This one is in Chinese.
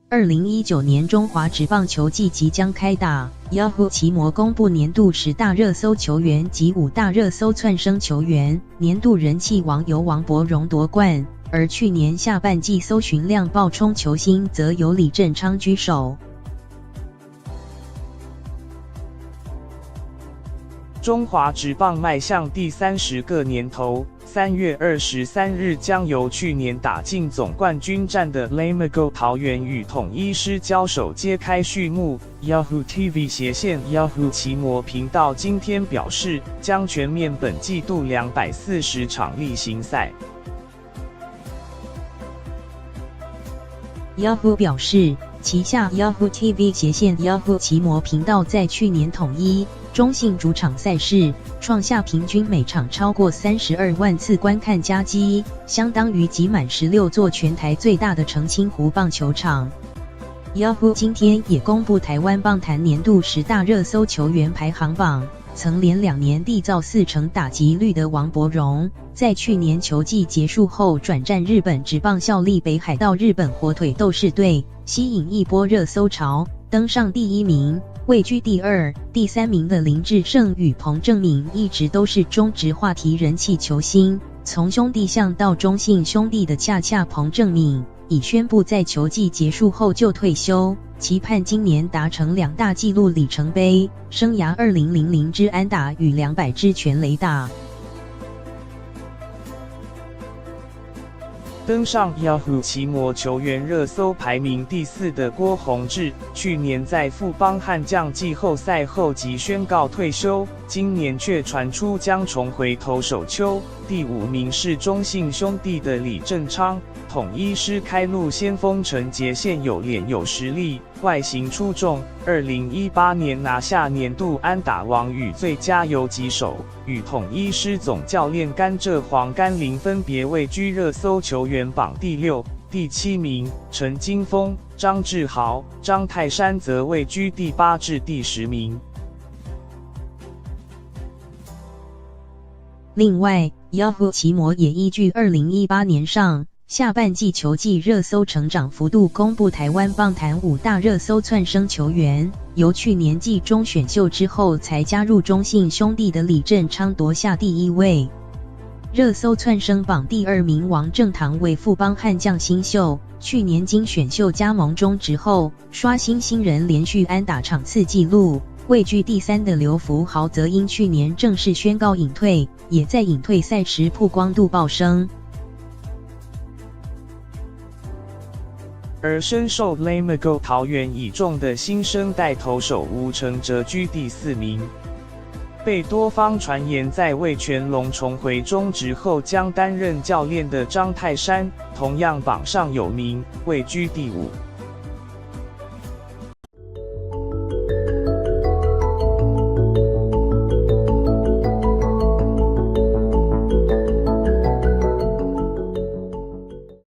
2019年中华职棒球季即将开打 ，Yahoo 奇摩公布年度10大热搜球员及5大热搜窜升球员，年度人气王由王柏荣夺冠，而去年下半季搜寻量爆冲球星则由李正昌居首。中华职棒迈向第30个年头，3月23日将由去年打进总冠军战的 Lamago 桃园与统一狮交手揭开序幕。Yahoo TV 斜线 Yahoo 奇摩频道今天表示，将全面本季度240场例行赛。Yahoo 表示，旗下 Yahoo TV 斜线 Yahoo 奇摩频道在去年统一、中信主场赛事创下平均每场超过32万次观看佳绩，相当于挤满16座全台最大的澄清湖棒球场。Yahoo 今天也公布台湾棒坛年度10大热搜球员排行榜，曾连2年缔造4成打击率的王柏荣，在去年球季结束后转战日本职棒效力北海道日本火腿斗士队，吸引一波热搜潮，登上第1名。位居第2、第3名的林智胜与彭政闵一直都是中职话题人气球星，从兄弟象到中信兄弟的恰恰彭政闵已宣布在球季结束后就退休，期盼今年达成2大纪录里程碑，生涯2000支安打与200支全垒打。登上 Yahoo 奇摩球员热搜排名第4的郭泓志，去年在富邦悍将季后赛后即宣告退休，今年却传出将重回投手丘。第5名是中信兄弟的李正昌，统一狮开路先锋陈杰宪有脸有实力，外形出众，2018年拿下年度安打王与最佳游击手，与统一狮总教练甘蔗黄甘霖分别位居热搜球员榜第6、第7名，陈金锋、张志豪、张泰山则位居第8至第10名。另外 ，Yahoo 奇摩也依据2018年上下半季球季热搜成长幅度公布台湾棒坛5大热搜窜升球员，由去年季中选秀之后才加入中信兄弟的李正昌夺下第1位。热搜窜升榜第2名王正堂为富邦悍将新秀，去年经选秀加盟中职后，刷新新人连续安打场次纪录。位居第3的刘福豪则因去年正式宣告隐退，也在隐退赛时曝光度爆升。而深受 Lamago 桃园倚重的新生代投手吴成则居第4名。被多方传言在味全龙重回中职后将担任教练的张泰山，同样榜上有名，位居第5。